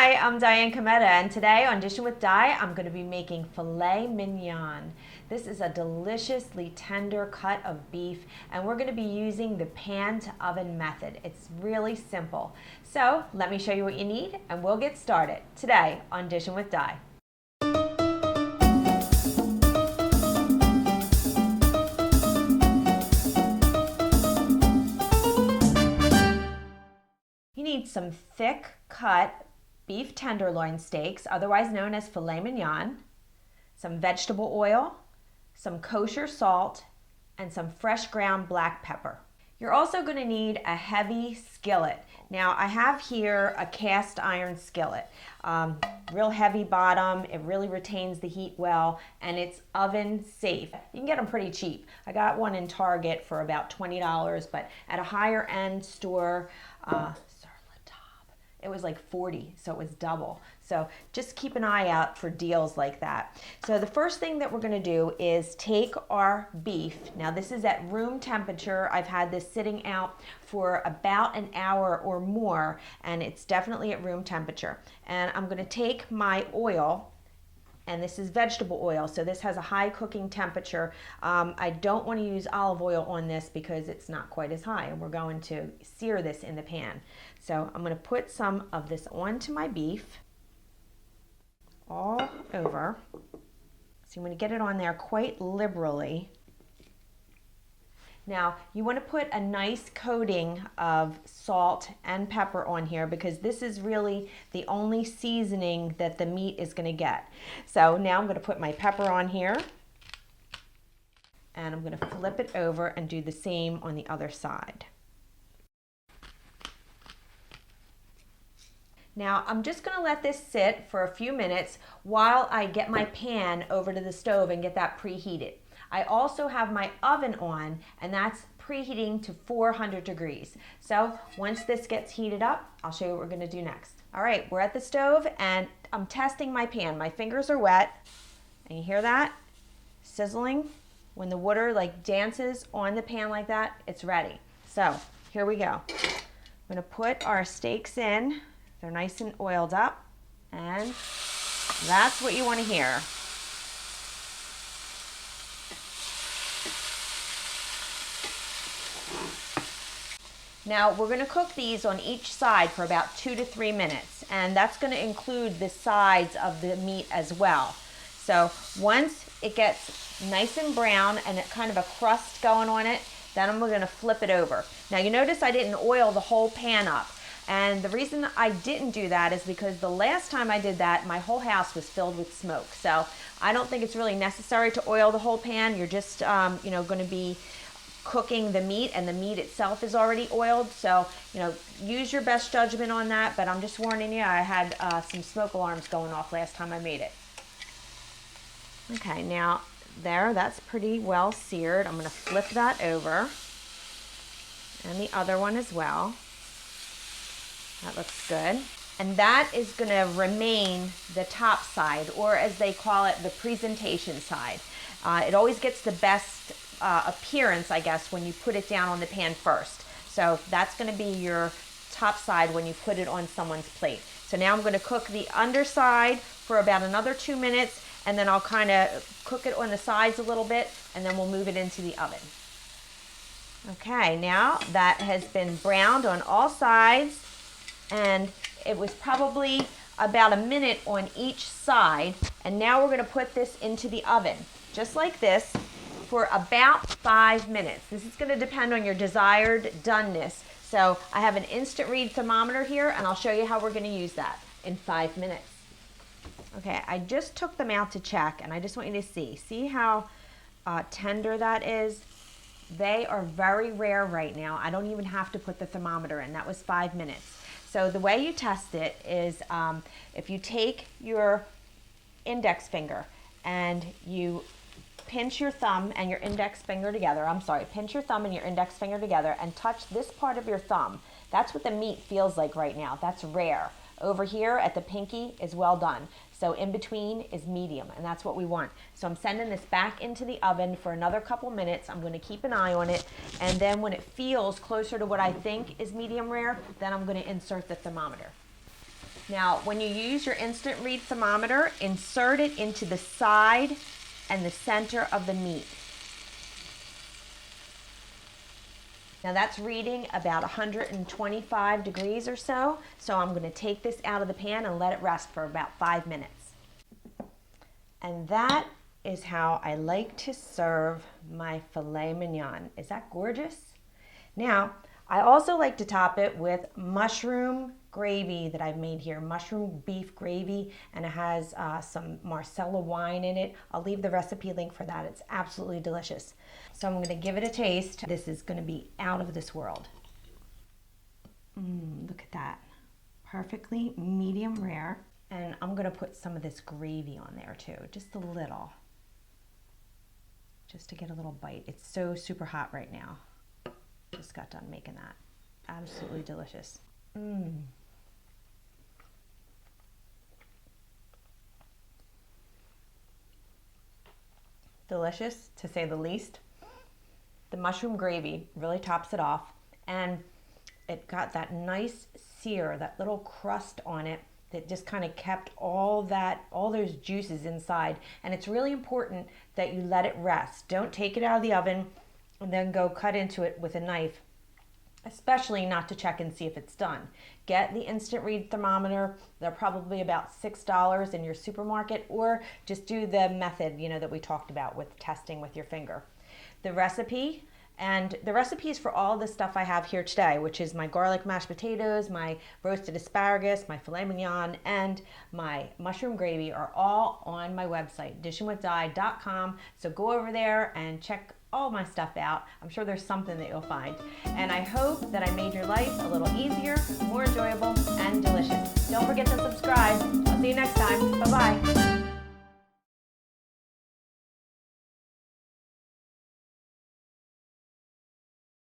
Hi, I'm Diane Kometa, and today on Dishin with Di, I'm going to be making filet mignon. This is a deliciously tender cut of beef, and we're going to be using the pan to oven method. It's really simple. So let me show you what you need, and we'll get started today on Dishin with Di. You need some thick cut beef tenderloin steaks, otherwise known as filet mignon, some vegetable oil, some kosher salt, and some fresh ground black pepper. You're also going to need a heavy skillet. Now I have here a cast iron skillet, real heavy bottom, it really retains the heat well, and it's oven safe. You can get them pretty cheap. I got one in Target for about $20, but at a higher end store, it was like $40, so it was double. So just keep an eye out for deals like that. So the first thing that we're gonna do is take our beef. Now this is at room temperature. I've had this sitting out for about an hour or more, and it's definitely at room temperature. And I'm gonna take my oil, and this is vegetable oil, so this has a high cooking temperature. I don't want to use olive oil on this because it's not quite as high, and we're going to sear this in the pan. So I'm going to put some of this onto my beef, all over. So I'm going to get it on there quite liberally. Now, you want to put a nice coating of salt and pepper on here because this is really the only seasoning that the meat is going to get. So now I'm going to put my pepper on here, and I'm going to flip it over and do the same on the other side. Now I'm just going to let this sit for a few minutes while I get my pan over to the stove and get that preheated. I also have my oven on, and that's preheating to 400 degrees. So once this gets heated up, I'll show you what we're going to do next. All right, we're at the stove, and I'm testing my pan. My fingers are wet, and you hear that sizzling? When the water like dances on the pan like that, it's ready. So here we go. I'm going to put our steaks in. They're nice and oiled up, and that's what you want to hear. Now we're going to cook these on each side for about 2 to 3 minutes, and that's going to include the sides of the meat as well. So once it gets nice and brown and it kind of a crust going on it, then I'm going to flip it over. Now you notice I didn't oil the whole pan up, and the reason I didn't do that is because the last time I did that, my whole house was filled with smoke. So I don't think it's really necessary to oil the whole pan. You're just going to be cooking the meat, and the meat itself is already oiled, so use your best judgment on that, but I'm just warning you, I had some smoke alarms going off last time I made it. Okay, now that's pretty well seared. I'm going to flip that over, and the other one as well. That looks good. And that is going to remain the top side, or as they call it, the presentation side. It always gets the best appearance, I guess, when you put it down on the pan first. So that's going to be your top side when you put it on someone's plate. So now I'm going to cook the underside for about another 2 minutes, and then I'll kind of cook it on the sides a little bit, and then we'll move it into the oven. Okay, now that has been browned on all sides, and it was probably about a minute on each side, and now we're going to put this into the oven, just like this, for about 5 minutes. This is going to depend on your desired doneness. So I have an instant read thermometer here, and I'll show you how we're going to use that in 5 minutes. Okay, I just took them out to check, and I just want you to see how tender that is. They are very rare right now. I don't even have to put the thermometer in. That was 5 minutes. So the way you test it is if you take your index finger and you pinch your thumb and your index finger together, pinch your thumb and your index finger together and touch this part of your thumb. That's what the meat feels like right now. That's rare. Over here at the pinky is well done. So in between is medium, and that's what we want. So I'm sending this back into the oven for another couple minutes. I'm going to keep an eye on it, and then when it feels closer to what I think is medium rare, then I'm going to insert the thermometer. Now, when you use your instant read thermometer, insert it into the side and the center of the meat. Now that's reading about 125 degrees or so. So I'm going to take this out of the pan and let it rest for about 5 minutes. And that is how I like to serve my filet mignon. Is that gorgeous? Now, I also like to top it with mushroom gravy that I've made here, mushroom beef gravy, and it has some Marsala wine in it. I'll leave the recipe link for that. It's absolutely delicious. So I'm going to give it a taste. This is going to be out of this world. Look at that. Perfectly medium rare. And I'm going to put some of this gravy on there too, just a little, just to get a little bite. It's so super hot right now. Just got done making that. Absolutely delicious. Delicious, to say the least. The mushroom gravy really tops it off, and it got that nice sear, that little crust on it that just kind of kept all those juices inside. And it's really important that you let it rest. Don't take it out of the oven and then go cut into it with a knife, especially not to check and see if it's done. Get the instant read thermometer. They're probably about $6 in your supermarket, or just do the method, that we talked about with testing with your finger. The recipe is for all the stuff I have here today, which is my garlic mashed potatoes, my roasted asparagus, my filet mignon, and my mushroom gravy are all on my website, dishinwithdi.com. So go over there and check all my stuff out. I'm sure there's something that you'll find. And I hope that I made your life a little easier, more enjoyable, and delicious. Don't forget to subscribe. I'll see you next time.